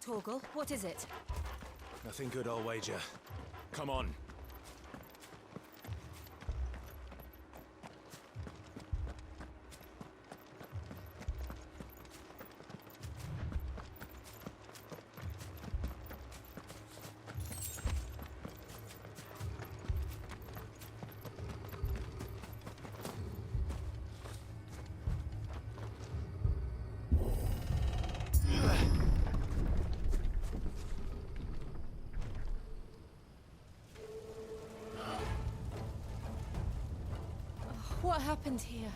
Torgal, what is it? Nothing good, I'll wager. Come on. What happened here?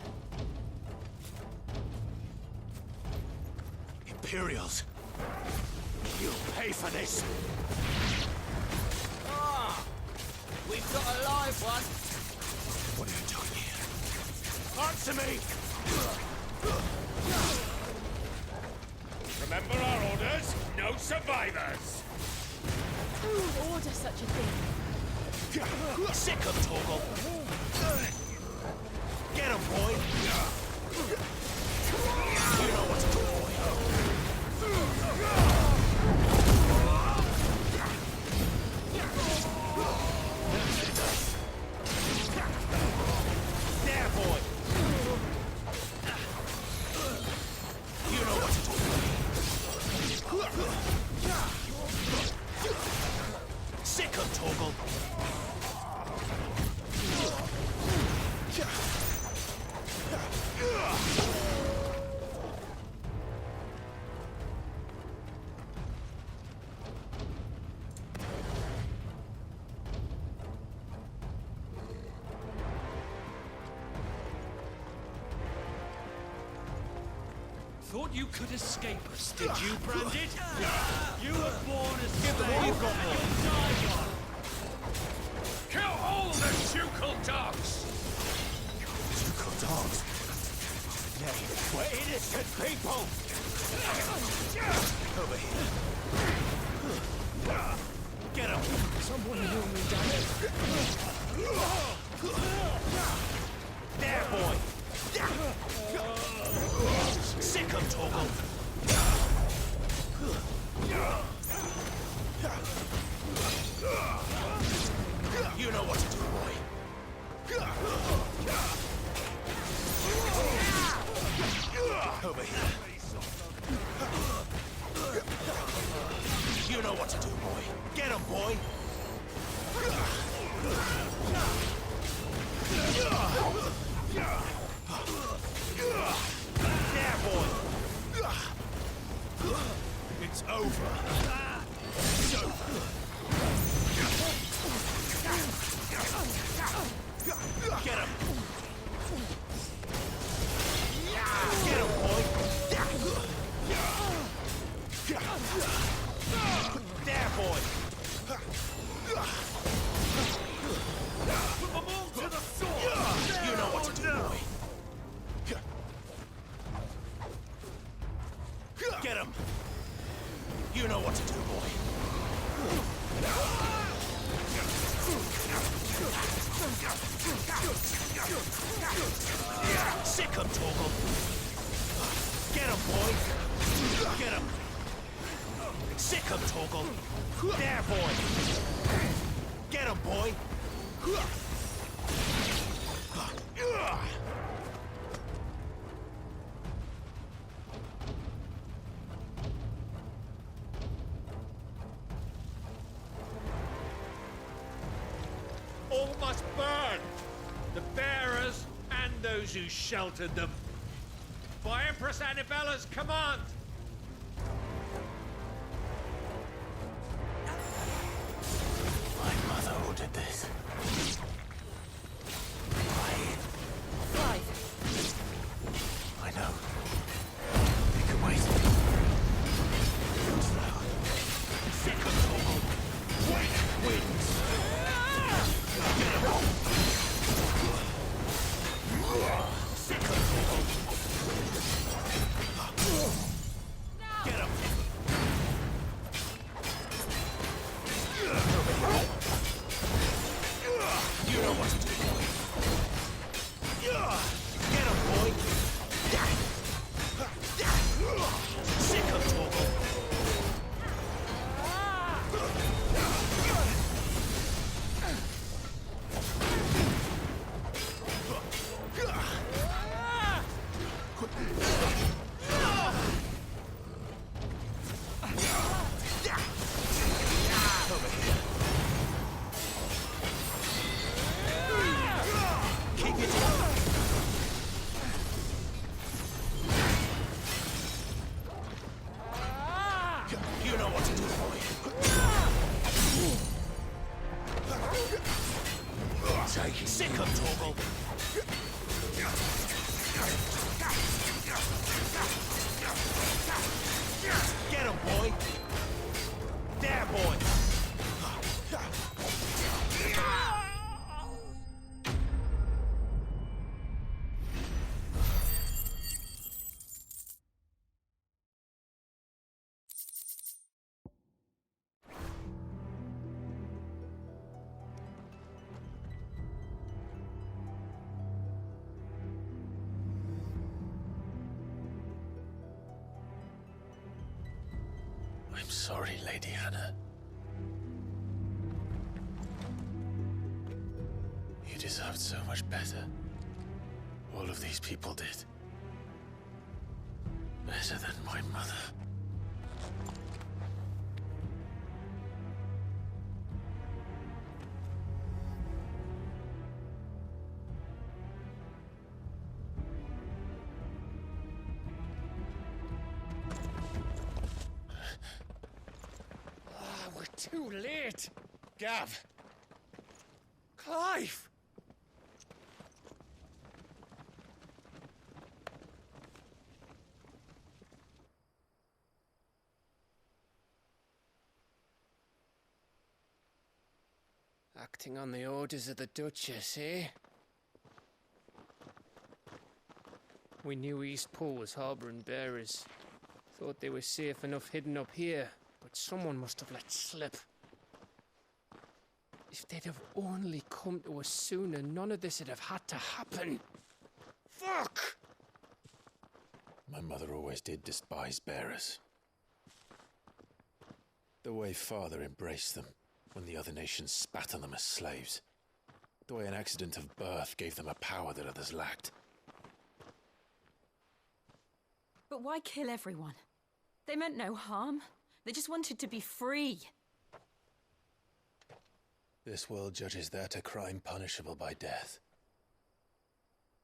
Imperials! You'll pay for this! Ah! We've got a live one! What are you doing here? Answer me! Remember our orders? No survivors! Who would order such a thing? Sick of Torgal! Get him, boy! You know what to do, boy! There, boy! You know what to do. Sick of Torgal! Thought you could escape us, did you, Branded? You were born as slave, you've got one. Kill all the Ducal dogs! Ducal dogs? Nay, we're innocent people! Over here. Get him! Someone will me down. There, boy! Sick of Torgal! You know what to do, boy. Over here. You know what to do, boy. Get him, boy! There, boy! It's over. It's over. Get him! Get him, boy! There, boy! Put them all to the sword! You know what to do, boy. Get him! You know what to do, boy. Sick him, Torgal! Get him, boy! Get him! Sick him, Torgal! There, boy! Get him, boy! All must burn! The bearers and those who sheltered them. By Empress Annibella's command! My mother ordered this. Clive. I know. You can wait. Sick of Torgal. Wait wins. Get him. Sick of Torgal. Get him. You know what to do, boy. Get him, boy. Sick of Torgal. sake, sick of trouble. Get him, boy. There, boy. I'm sorry, Lady Hannah. You deserved so much better. All of these people did. Better than my mother. We're too late. Gav. Clive. Acting on the orders of the Duchess, eh? We knew East Pool was harbouring bearers. Thought they were safe enough hidden up here, but someone must have let slip. If they'd have only come to us sooner, none of this would have had to happen. Fuck! My mother always did despise bearers. The way Father embraced them when the other nations spat on them as slaves. The way an accident of birth gave them a power that others lacked. But why kill everyone? They meant no harm. They just wanted to be free. This world judges that a crime punishable by death.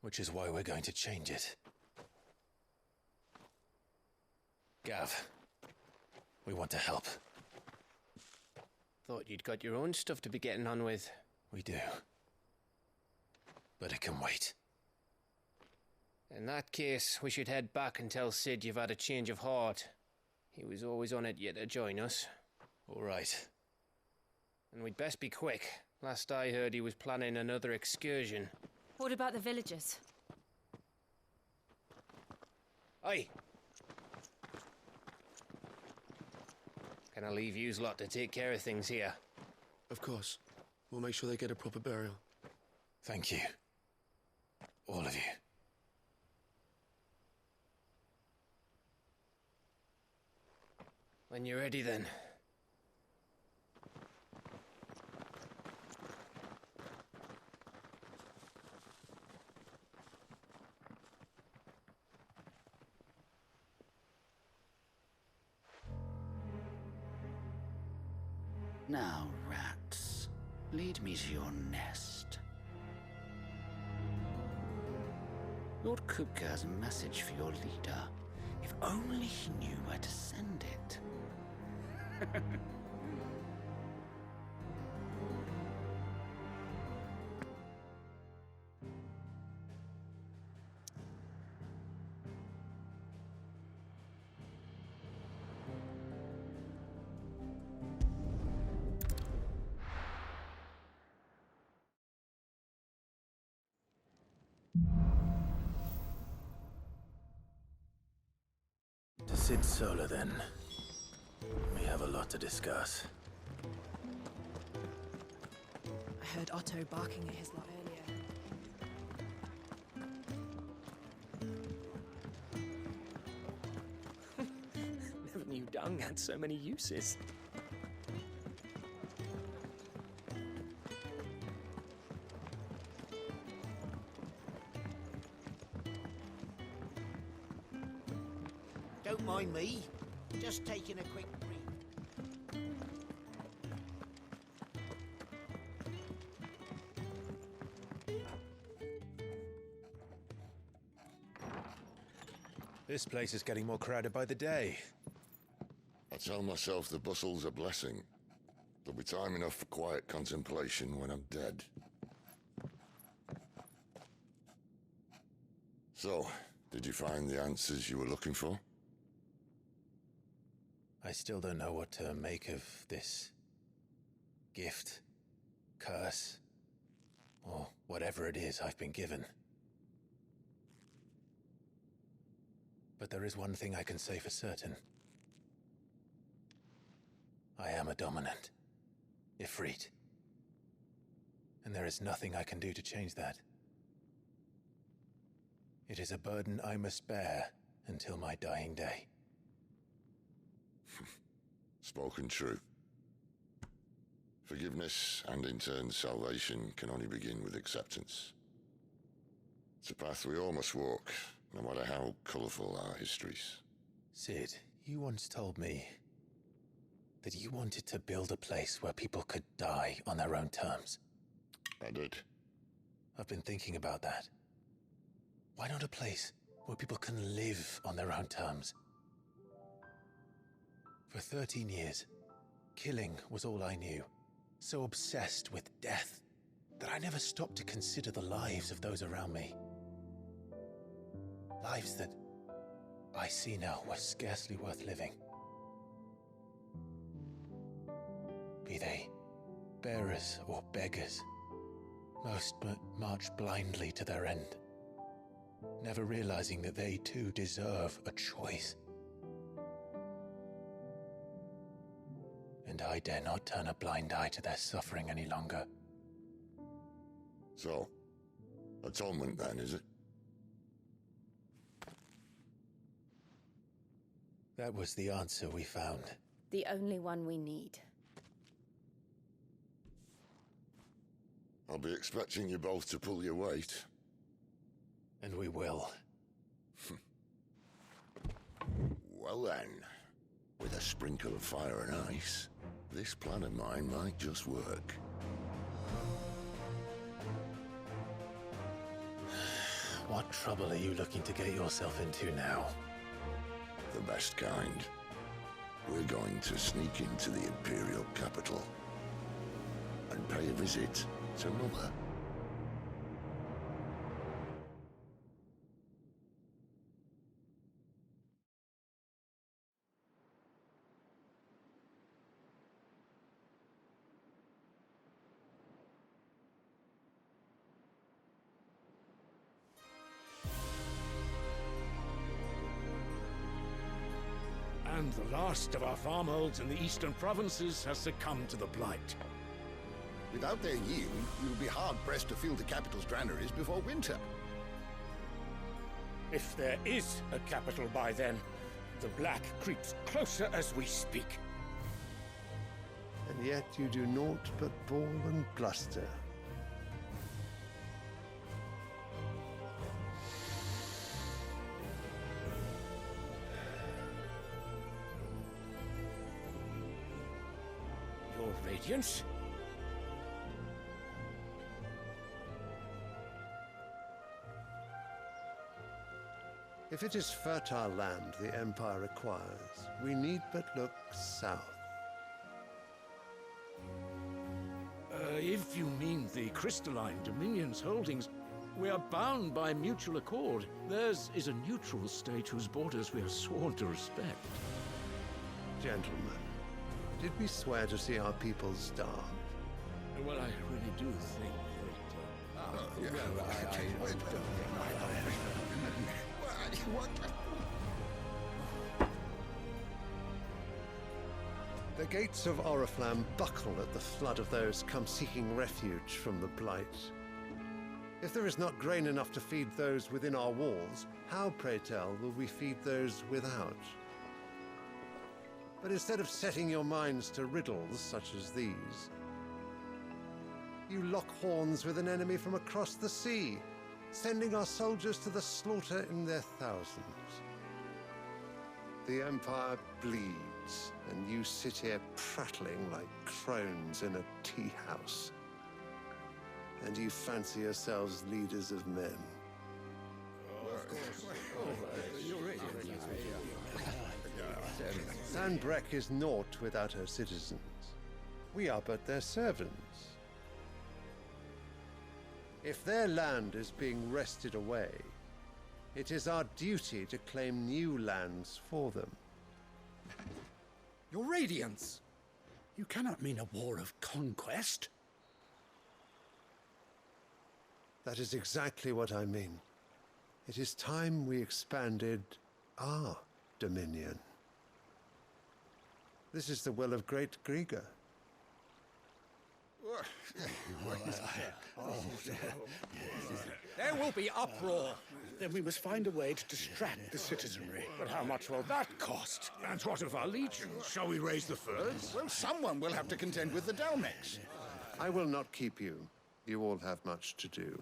Which is why we're going to change it. Gav, we want to help. Thought you'd got your own stuff to be getting on with. We do. But it can wait. In that case, we should head back and tell Sid you've had a change of heart. He was always on it yet to join us. All right. And we'd best be quick. Last I heard, he was planning another excursion. What about the villagers? Aye. Can I leave yous lot to take care of things here? Of course. We'll make sure they get a proper burial. Thank you. All of you. When you're ready, then. Now, rats, lead me to your nest. Lord Kupka has a message for your leader. If only he knew where to send it. To Sid Solar, then. We have a lot to discuss. I heard Otto barking at his lot earlier. Never knew dung had so many uses. Don't mind me. Just taking a quick breathe. This place is getting more crowded by the day. I tell myself the bustle's a blessing. There'll be time enough for quiet contemplation when I'm dead. So, did you find the answers you were looking for? I still don't know what to make of this gift, curse, or whatever it is I've been given. But there is one thing I can say for certain. I am a dominant, Ifrit. And there is nothing I can do to change that. It is a burden I must bear until my dying day. Spoken true. Forgiveness, and in turn salvation, can only begin with acceptance. It's a path we all must walk, no matter how colourful our histories. Sid, you once told me that you wanted to build a place where people could die on their own terms. I did. I've been thinking about that. Why not a place where people can live on their own terms? For 13 years, killing was all I knew. So obsessed with death that I never stopped to consider the lives of those around me. Lives that I see now were scarcely worth living. Be they bearers or beggars, most but march blindly to their end, never realizing that they too deserve a choice. And I dare not turn a blind eye to their suffering any longer. So, atonement then, is it? That was the answer we found. The only one we need. I'll be expecting you both to pull your weight. And we will. Well then, with a sprinkle of fire and ice, this plan of mine might just work. What trouble are you looking to get yourself into now? The best kind. We're going to sneak into the Imperial capital and pay a visit to Mother. And the last of our farmholds in the eastern provinces has succumbed to the blight. Without their yield, we will be hard-pressed to fill the capital's granaries before winter. If there is a capital by then, the black creeps closer as we speak. And yet you do naught but bawl and bluster. Your Radiance? If it is fertile land the Empire requires, we need but look south. If you mean the crystalline Dominion's holdings, we are bound by mutual accord. Theirs is a neutral state whose borders we are sworn to respect. Gentlemen, did we swear to see our people starve? Well, I really do think The gates of Oriflamme buckle at the flood of those come seeking refuge from the blight. If there is not grain enough to feed those within our walls, how, pray tell, will we feed those without? But instead of setting your minds to riddles such as these, you lock horns with an enemy from across the sea, sending our soldiers to the slaughter in their thousands. The Empire bleeds, and you sit here prattling like crones in a tea house. And you fancy yourselves leaders of men. Sandbreck is naught without her citizens. We are but their servants. If their land is being wrested away, It is our duty to claim new lands for them. Your Radiance! You cannot mean a war of conquest. That is exactly what I mean. It is time we expanded our dominion. This is the will of great Grieger. There will be uproar. Then we must find a way to distract the citizenry. But how much will that cost? And what of our legions? Shall we raise the furs? Well, someone will have to contend with the Dalmex. I will not keep you. You all have much to do.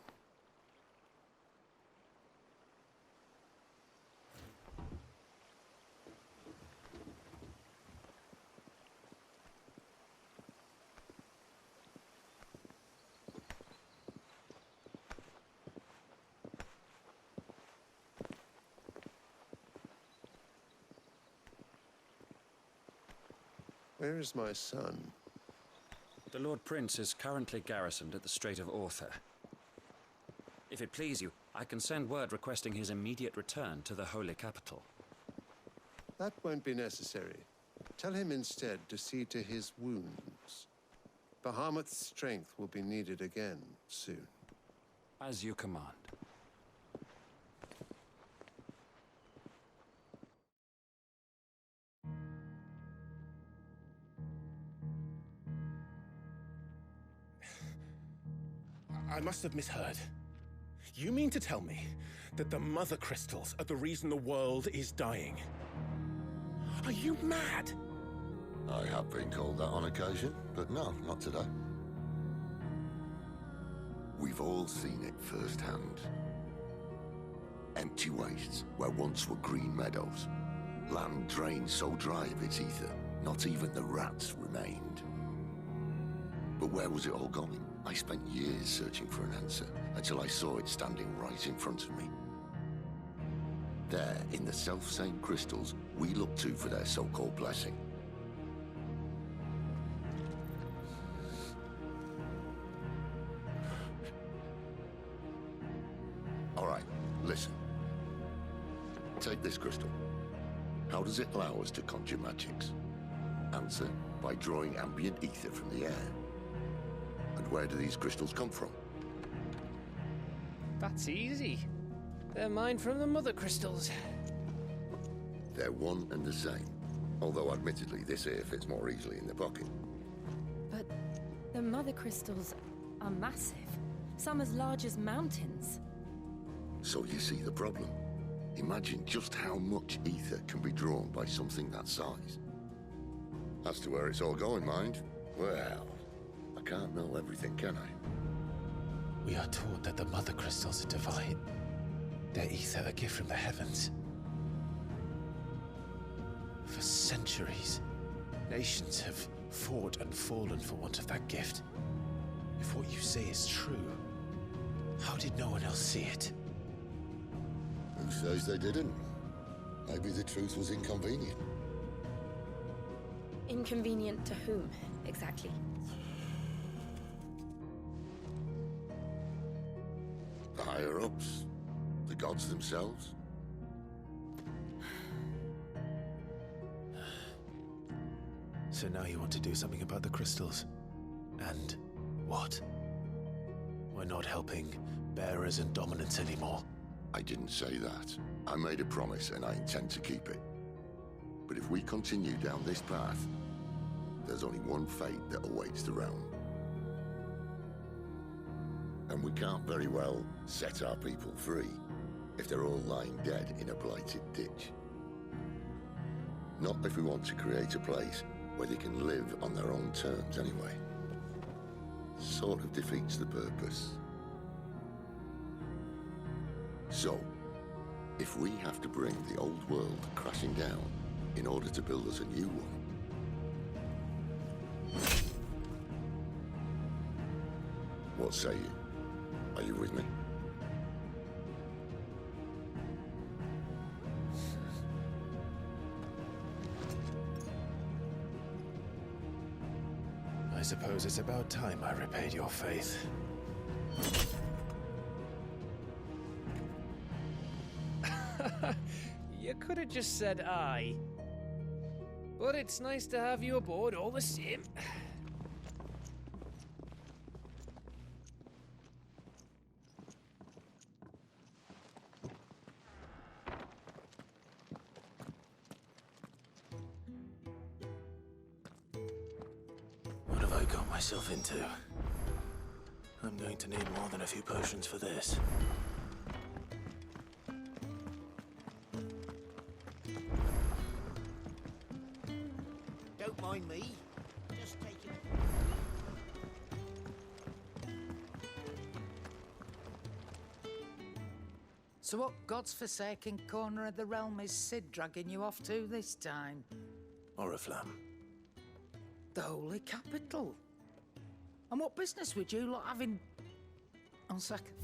Where is my son? The Lord Prince is currently garrisoned at the Strait of Author. If it please you, I can send word requesting his immediate return to the Holy Capital. That won't be necessary. Tell him instead to see to his wounds. Bahamut's strength will be needed again soon. As you command. I must have misheard. You mean to tell me that the Mother Crystals are the reason the world is dying? Are you mad? I have been called that on occasion, but no, not today. We've all seen it firsthand. Empty wastes where once were green meadows. Land drained so dry of its ether, not even the rats remained. But where was it all going? I spent years searching for an answer, until I saw it standing right in front of me. There, in the self-same crystals, we look to for their so-called blessing. All right, listen. Take this crystal. How does it allow us to conjure magics? Answer, by drawing ambient ether from the air. And where do these crystals come from? That's easy. They're mined from the Mother Crystals. They're one and the same. Although admittedly, this here fits more easily in the pocket. But the Mother Crystals are massive. Some as large as mountains. So you see the problem. Imagine just how much ether can be drawn by something that size. As to where it's all going, mind? Well, I can't know everything, can I? We are taught that the Mother Crystals are divine. Their ether a gift from the heavens. For centuries, nations have fought and fallen for want of that gift. If what you say is true, how did no one else see it? Who says they didn't? Maybe the truth was inconvenient. Inconvenient to whom, exactly? The higher-ups? The gods themselves? So now you want to do something about the crystals? And what? We're not helping bearers and dominants anymore. I didn't say that. I made a promise and I intend to keep it. But if we continue down this path, there's only one fate that awaits the realm. And we can't very well set our people free if they're all lying dead in a blighted ditch. Not if we want to create a place where they can live on their own terms anyway. Sort of defeats the purpose. So, if we have to bring the old world crashing down in order to build us a new one, what say you? Are you with me? I suppose it's about time I repaid your faith. You could have just said aye. But it's nice to have you aboard all the same. What have I got myself into? I'm going to need more than a few potions for this. Don't mind me. Just taking So what God's forsaken corner of the realm is Sid dragging you off to this time? Oriflamme. The Holy Capital. And what business would you lot have in... One second.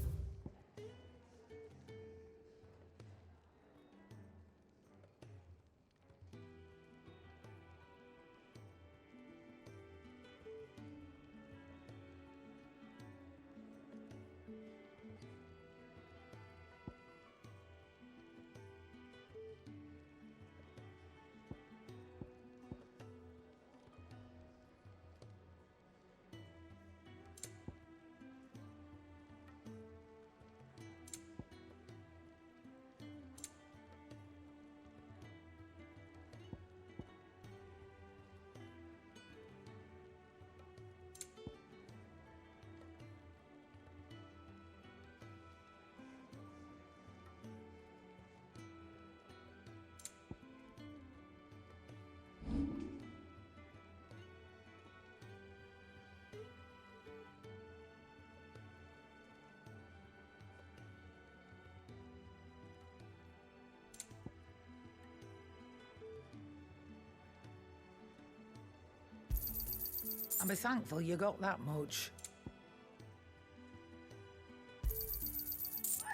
And be thankful you got that much.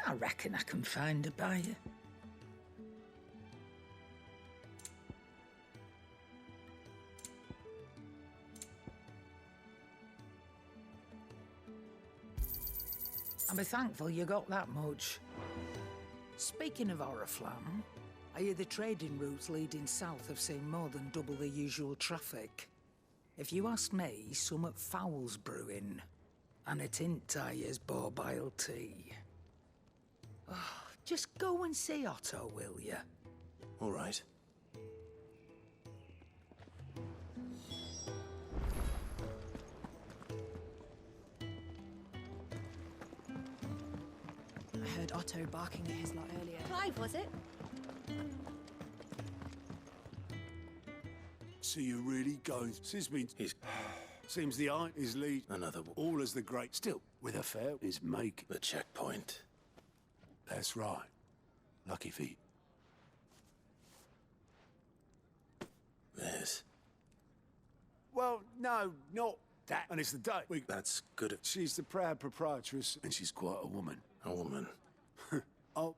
I reckon I can find a buyer. And be thankful you got that much. Speaking of Oriflamme, I hear the trading routes leading south have seen more than double the usual traffic. If you ask me, summat foul's brewing, and it ain't Tyre's borbile tea. Oh, just go and see Otto, will you? All right. I heard Otto barking at his lot earlier. Clive, was it? So you're really going... Sisby... Seems the eye is lead. Another one. All as the great. Still, with a fair is make... The checkpoint. That's right. Lucky feet. This. Well, no, not that. And it's the day. That's good of... She's the proud proprietress, and she's quite a woman. A woman. Oh.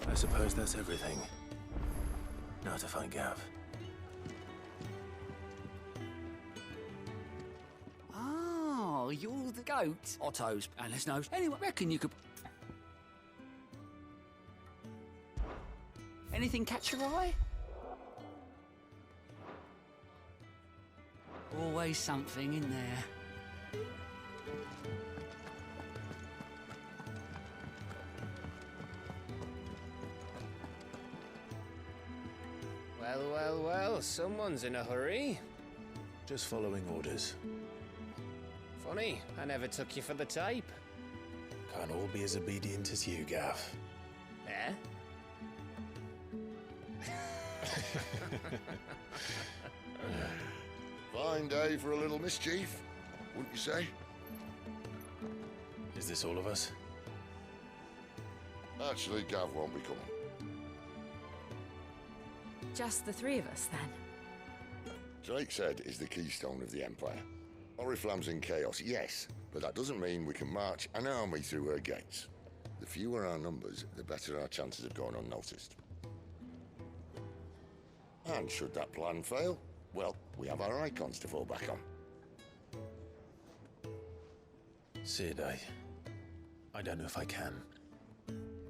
I suppose that's everything. Now to find Gav. Oh, you're the goat. Otto's Alice knows. Anyway, reckon you could... Anything catch your eye? Always something in there. Well, someone's in a hurry. Just following orders. Funny, I never took you for the type. Can't all be as obedient as you, Gav. Eh? Fine day for a little mischief, wouldn't you say? Is this all of us? Actually, Gav won't be coming. Just the three of us, then? Drake said is the keystone of the Empire. Oriflamme's in chaos, yes, but that doesn't mean we can march an army through her gates. The fewer our numbers, the better our chances of going unnoticed. And should that plan fail, well, we have our icons to fall back on. Sid, I don't know if I can.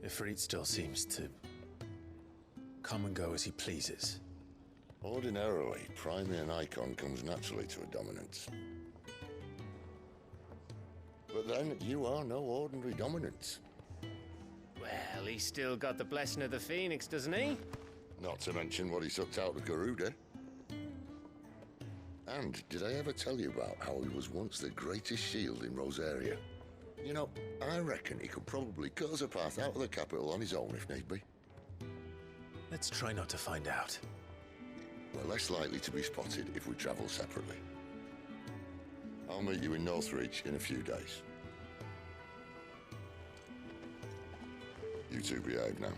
Ifrit still seems to come and go as he pleases. Ordinarily, priming an icon comes naturally to a dominance. But then, you are no ordinary dominance. Well, he's still got the blessing of the Phoenix, doesn't he? Not to mention what he sucked out of Garuda. And did I ever tell you about how he was once the greatest shield in Rosaria? You know, I reckon he could probably cut us a path out of the capital on his own if need be. Let's try not to find out. We're less likely to be spotted if we travel separately. I'll meet you in Northreach in a few days. You two behave now.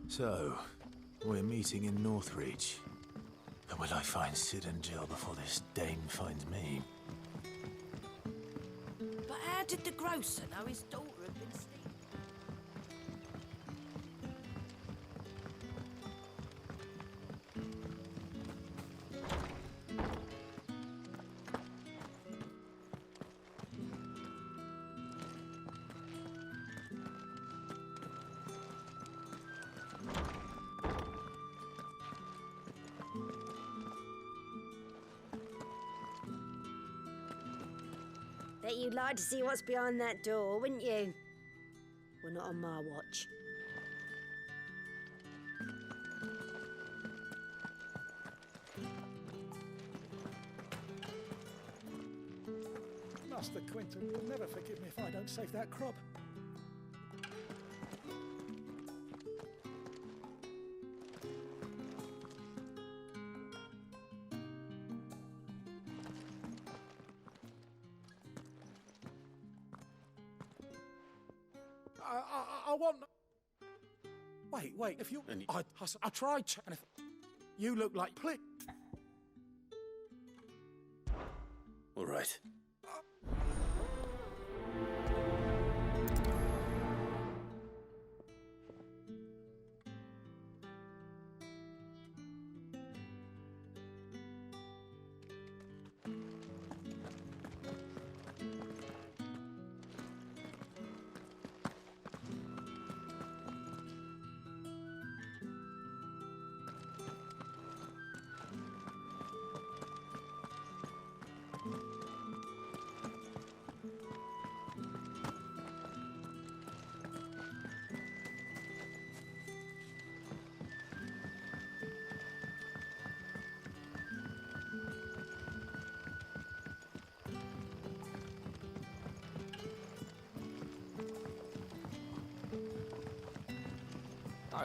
So, we're meeting in Northreach. But will I find Sid and Jill before this dame finds me? But how did the grocer know his daughter had been stealing? Bet you'd like to see what's behind that door, wouldn't you? Well, not on my watch. Master Quinton will never forgive me if I don't save that crop. I want... Wait, if you... I tried checking if... You look like... All right.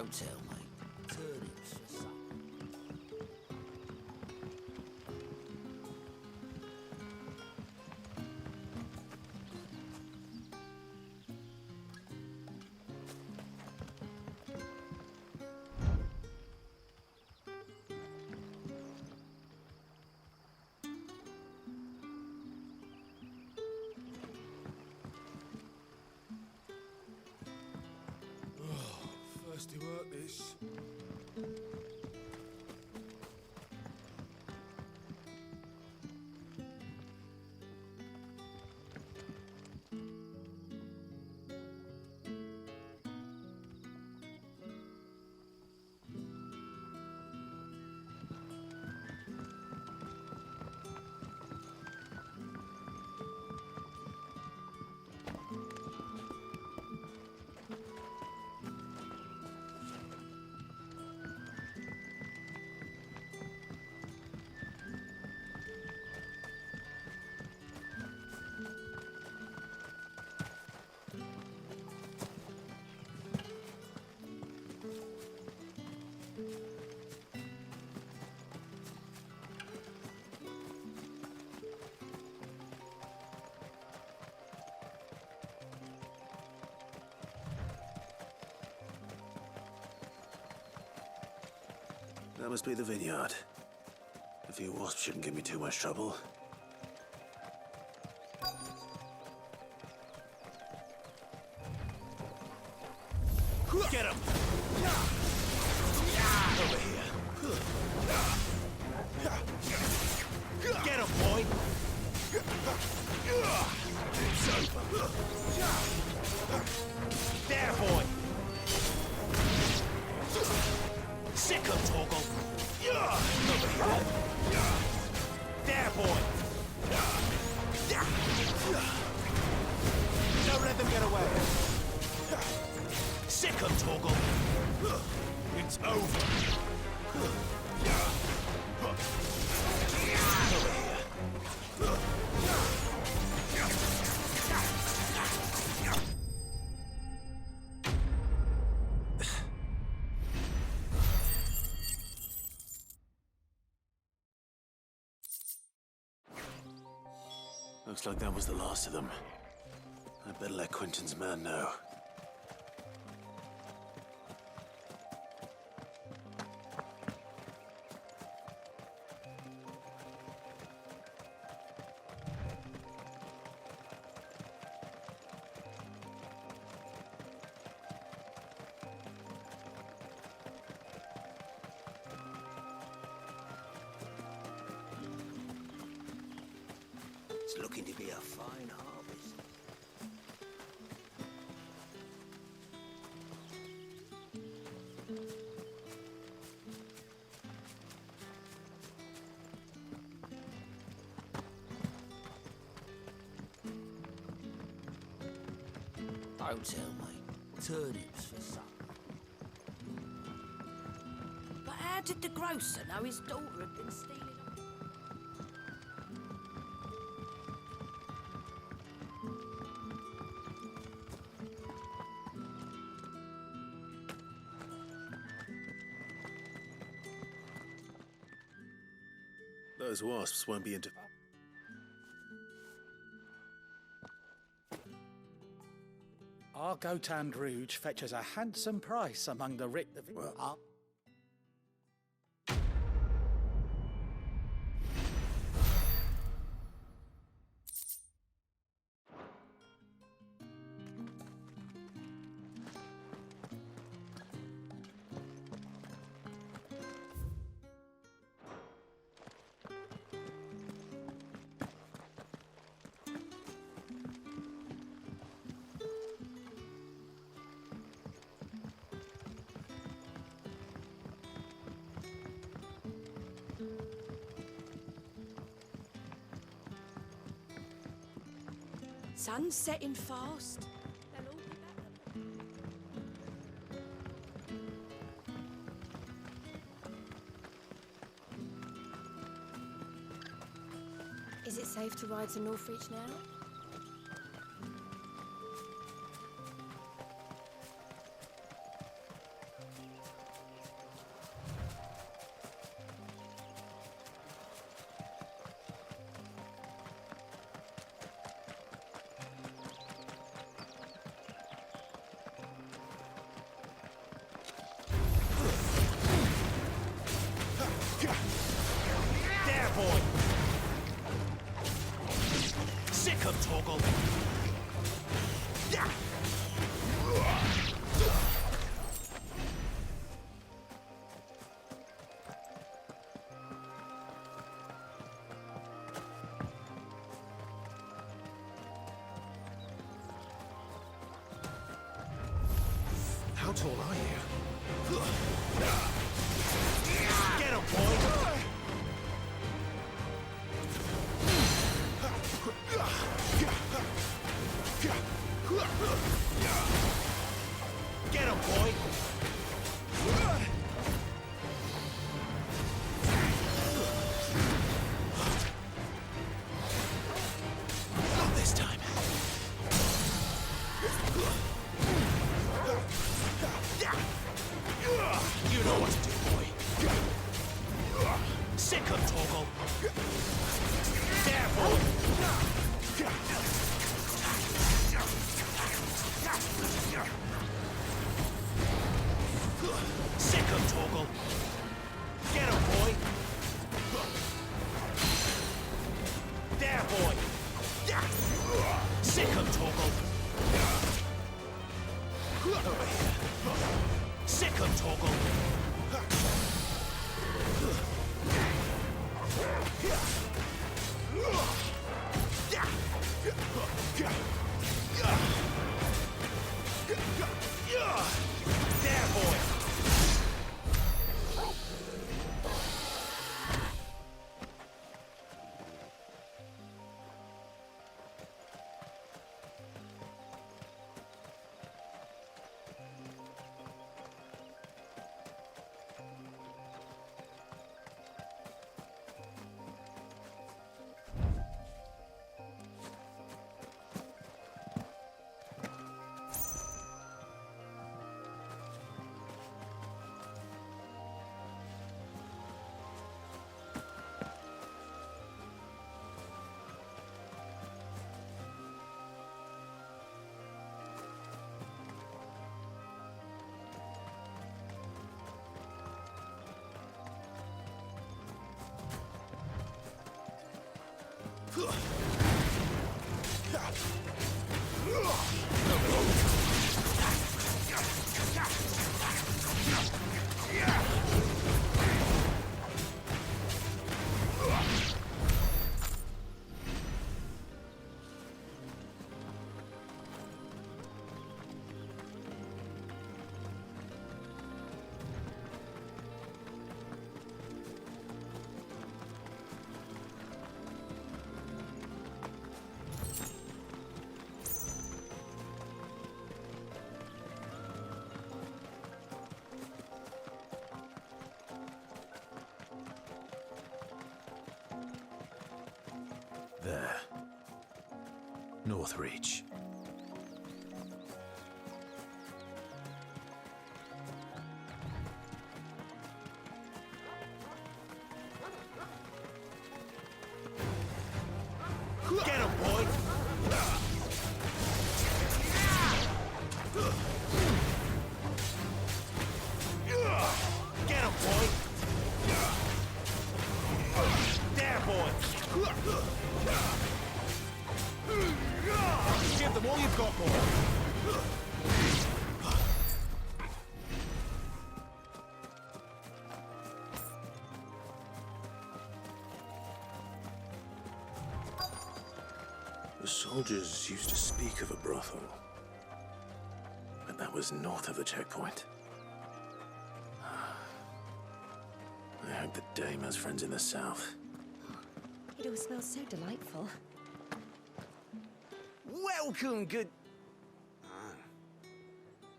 Don't tell me. Turnips for supper. Thirsty work, this. That must be the vineyard. A few wasps shouldn't give me too much trouble. Get him! Over here. Get him, boy! It's over. There, boy! Sick him, Torgal! Over here. There, boy! Don't let them get away! Sick him, Torgal! It's over! Over here. Looks like that was the last of them. I better let Quentin's man know. It's looking to be a fine harvest. Don't tell me. Turnips for supper. But how did the grocer know his daughter had been stealing? Those wasps won't be into... Our goat and rouge fetches a handsome price among the rich... Well, Sun's setting fast. Is it safe to ride to Northreach now? There, boy! Sick him, Torgal! How tall are you? Get him, boy! Get him, boy! Not this time. You know what to do, boy. Sick him, Torgal. There, boy. Sick 'em, Torgal! There, boy! There. Northreach. Get him, boy! Get him, boy! There, boy! Give them all you've got, boy! The soldiers used to speak of a brothel, but that was north of the checkpoint. I hope the dame has friends in the south. It all smells so delightful. Welcome, good...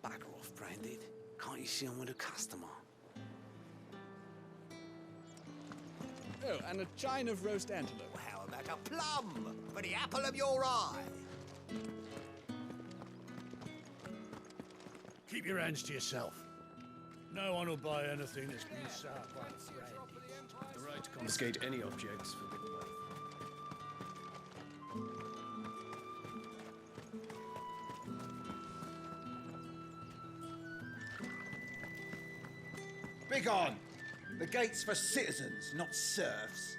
Bugger off, Branded. Can't you see I'm with a customer? Oh, and a chine of roast antelope. How about a plum for the apple of your eye? Keep your hands to yourself. No one will buy anything that's been soaked by the rain. The right to confiscate any objects for good worth. Begone! The gate's for citizens, not serfs.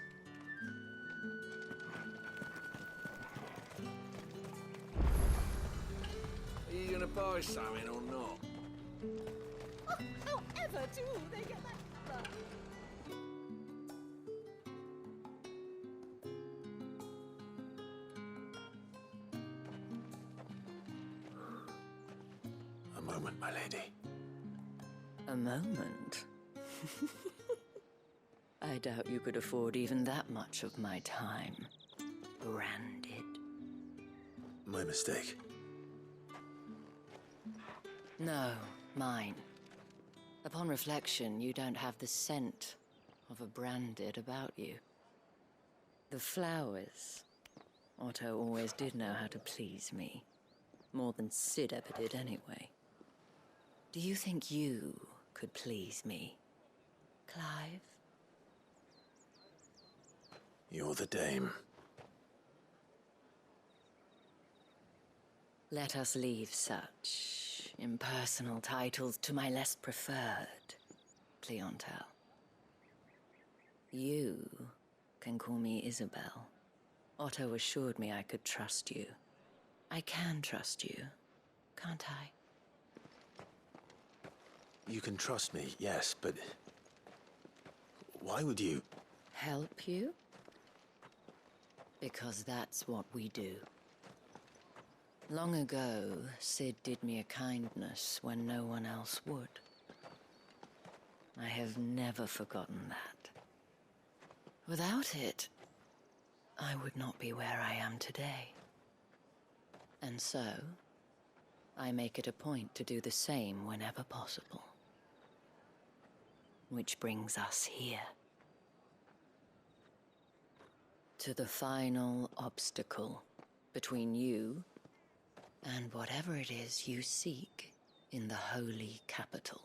Are you gonna buy something or not? Oh, however do they get that? A moment, my lady. A moment? I doubt you could afford even that much of my time. Branded. My mistake. No, mine. Upon reflection, you don't have the scent of a branded about you. The flowers. Otto always did know how to please me. More than Sid ever did anyway. Do you think you could please me, Clive? You're the dame. Let us leave such impersonal titles to my less preferred clientele. You can call me Isabel. Otto assured me I could trust you. I can trust you, can't I? You can trust me, yes, but... why would you... Help you? Because that's what we do. Long ago, Sid did me a kindness when no one else would. I have never forgotten that. Without it, I would not be where I am today. And so, I make it a point to do the same whenever possible. Which brings us here. To the final obstacle between you and whatever it is you seek in the holy capital.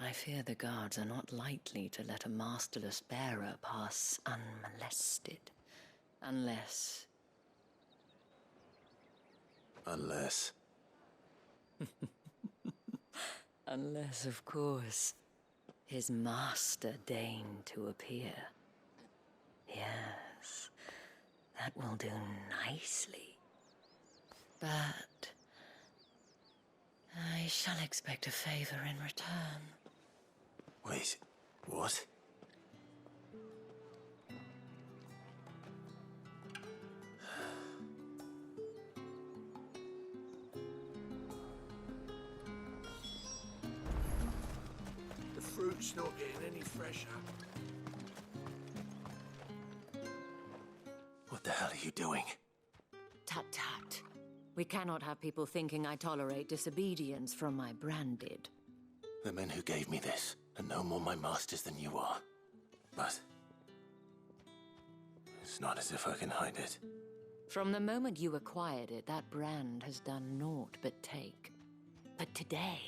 I fear the guards are not likely to let a masterless bearer pass unmolested. Unless... Unless... Unless, of course, his master deigned to appear. Yes, that will do nicely. But... I shall expect a favor in return. Wait, what? The fruit's not getting any fresher. What the hell are you doing? Tut-tut. We cannot have people thinking I tolerate disobedience from my branded. The men who gave me this are no more my masters than you are. But... it's not as if I can hide it. From the moment you acquired it, that brand has done naught but take. But today,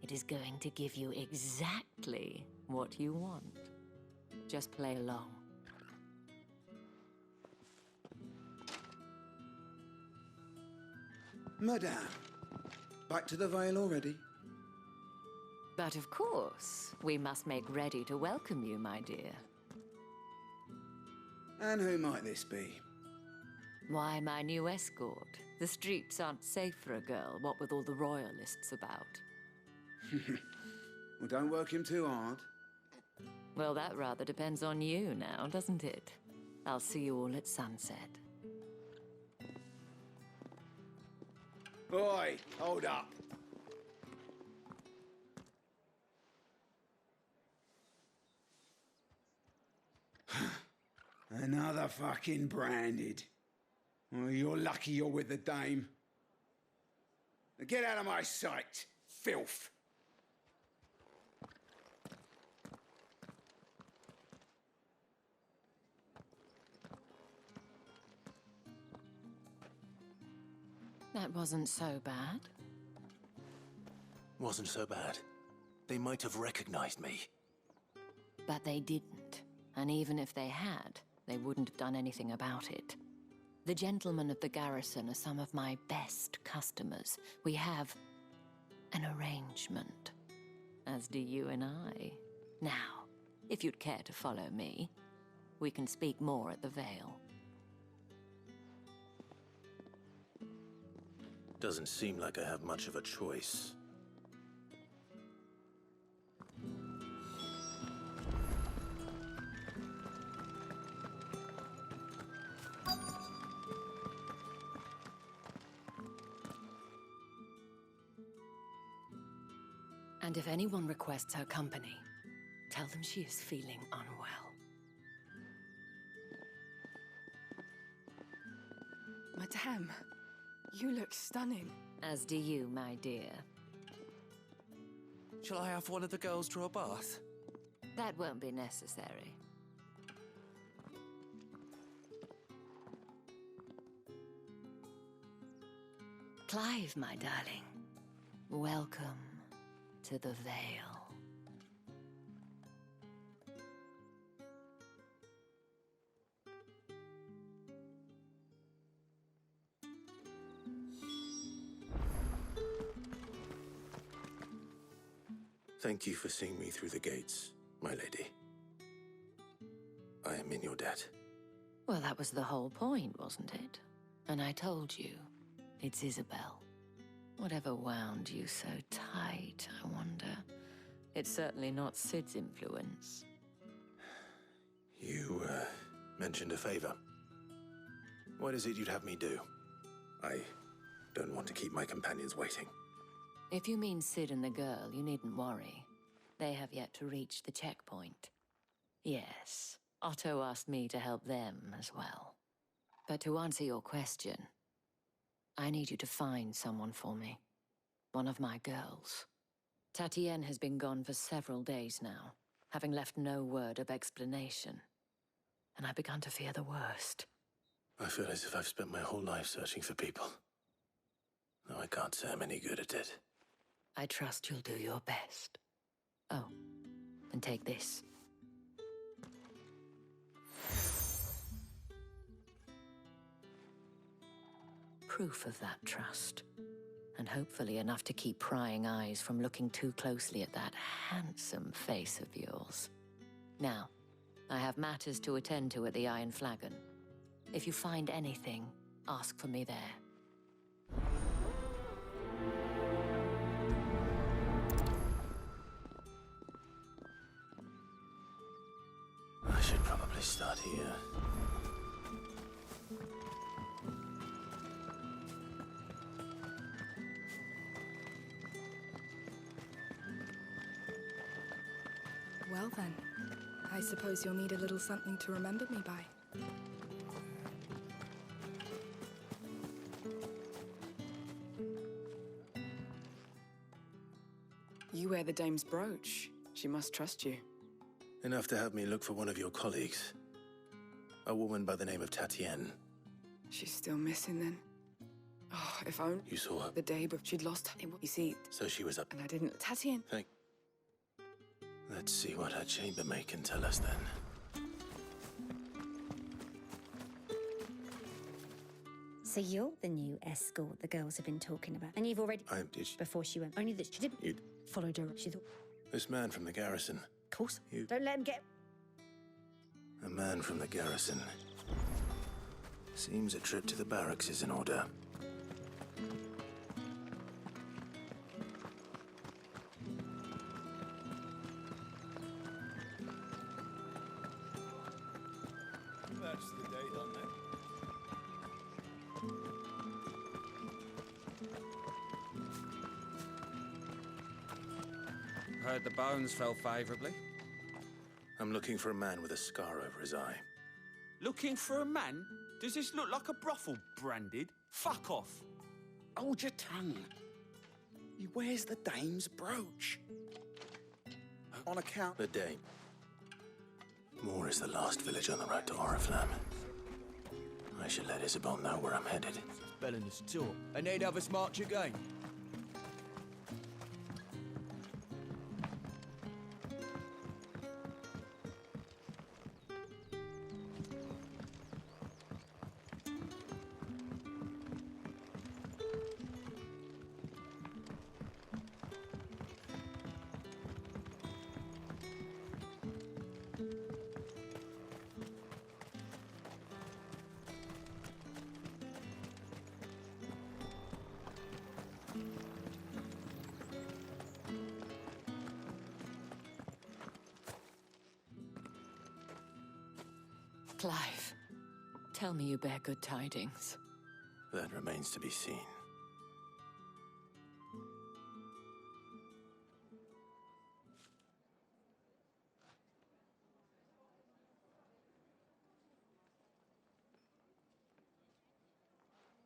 it is going to give you exactly what you want. Just play along. Madame, back to the Vale already? But of course, we must make ready to welcome you, my dear. And who might this be? Why, my new escort. The streets aren't safe for a girl, what with all the royalists about. Well, don't work him too hard. Well, that rather depends on you now, doesn't it? I'll see you all at sunset. Oi, hold up. Another fucking branded. Oh, you're lucky you're with the dame. Now get out of my sight, filth. That wasn't so bad. Wasn't so bad. They might have recognized me. But they didn't. And even if they had, they wouldn't have done anything about it. The gentlemen of the garrison are some of my best customers. We have an arrangement, as do you and I. Now, if you'd care to follow me, we can speak more at the Vale. Doesn't seem like I have much of a choice. And if anyone requests her company, tell them she is feeling unwell. Madame, you look stunning. As do you, my dear. Shall I have one of the girls draw a bath? That won't be necessary. Clive, my darling. Welcome to the Vale. Thank you for seeing me through the gates, my lady. I am in your debt. Well, that was the whole point, wasn't it? And I told you, it's Isabel. Whatever wound you so tight, I wonder. It's certainly not Sid's influence. You, mentioned a favor. What is it you'd have me do? I don't want to keep my companions waiting. If you mean Sid and the girl, you needn't worry. They have yet to reach the checkpoint. Yes, Otto asked me to help them as well. But to answer your question, I need you to find someone for me. One of my girls. Tatienne has been gone for several days now, having left no word of explanation. And I've begun to fear the worst. I feel as if I've spent my whole life searching for people. No, I can't say I'm any good at it. I trust you'll do your best. Oh, and take this. Proof of that trust. And hopefully enough to keep prying eyes from looking too closely at that handsome face of yours. Now, I have matters to attend to at the Iron Flagon. If you find anything, ask for me there. I should probably start here. Well then, I suppose you'll need a little something to remember me by. You wear the dame's brooch. She must trust you. Enough to have me look for one of your colleagues. A woman by the name of Tatienne. She's still missing then. Oh, if only... You saw her? The day before she'd lost her. You see... So she was up... And I didn't... Tatienne... Let's see what her chambermaid can tell us then. So you're the new escort the girls have been talking about. And you've already... Before she went. Only that she didn't... You'd... Followed her. She thought... This man from the garrison. Of course. You... Don't let him get... A man from the garrison. Seems a trip to the barracks is in order. That's the day done then. Heard the bones fell favorably. I'm looking for a man with a scar over his eye. Looking for a man? Does this look like a brothel, Branded? Fuck off. Hold your tongue. He wears the dame's brooch. On account... The dame. Moor is the last village on the road to Oriflamme. I should let Isabel know where I'm headed. Spelling us talk, and they'd have us march again. Clive, tell me you bear good tidings. That remains to be seen.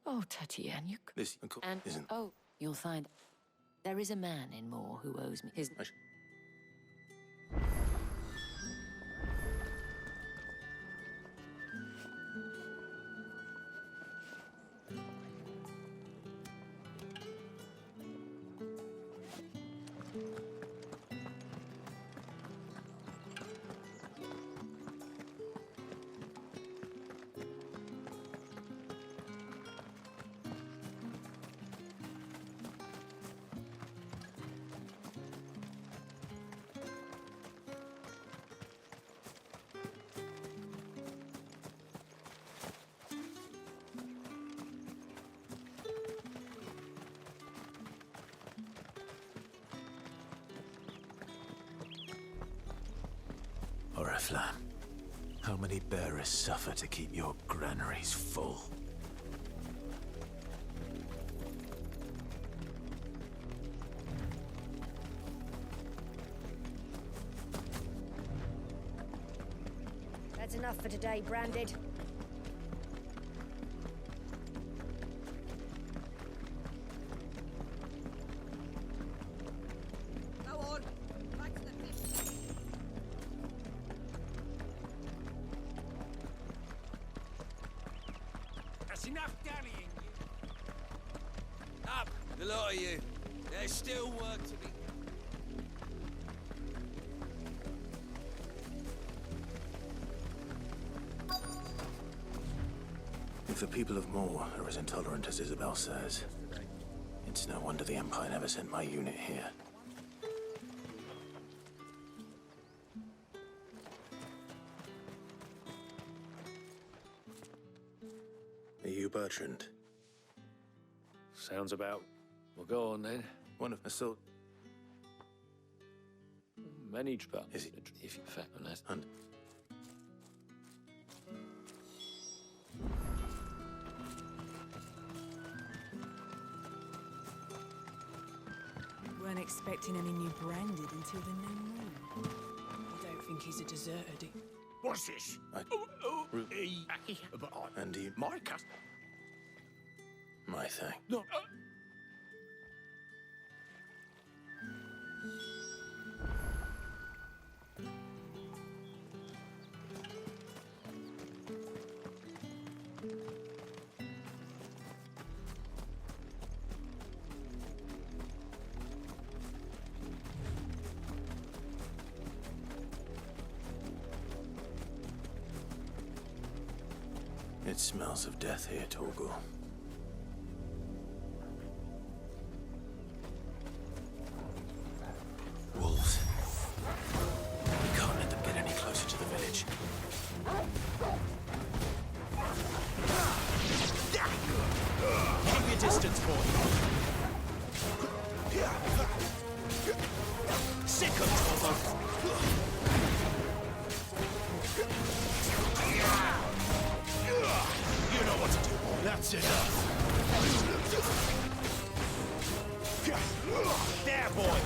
Oh, Tatienne, you... This and isn't... Oh, you'll find... There is a man in Moor who owes me his... Oriflamme. How many bearers suffer to keep your granaries full? That's enough for today, Branded. Go on. Back to the pit. That's enough dallying, you. Up, the lot of you. There's still work to be. If the people of Moor are as intolerant as Isabel says, it's no wonder the Empire never sent my unit here. Are you Bertrand? Sounds about. Well, go on then. One of us thought. Managed, but is it? If in fact, unless. And weren't expecting any new Branded until the new moon. I don't think he's a deserter, do you? What's this? And you... My cast. My thing. No. It smells of death here, Torgal. Wolves. We can't let them get any closer to the village. Keep your distance, boy. Sick of trouble. You know what to do. That's enough. There, boy.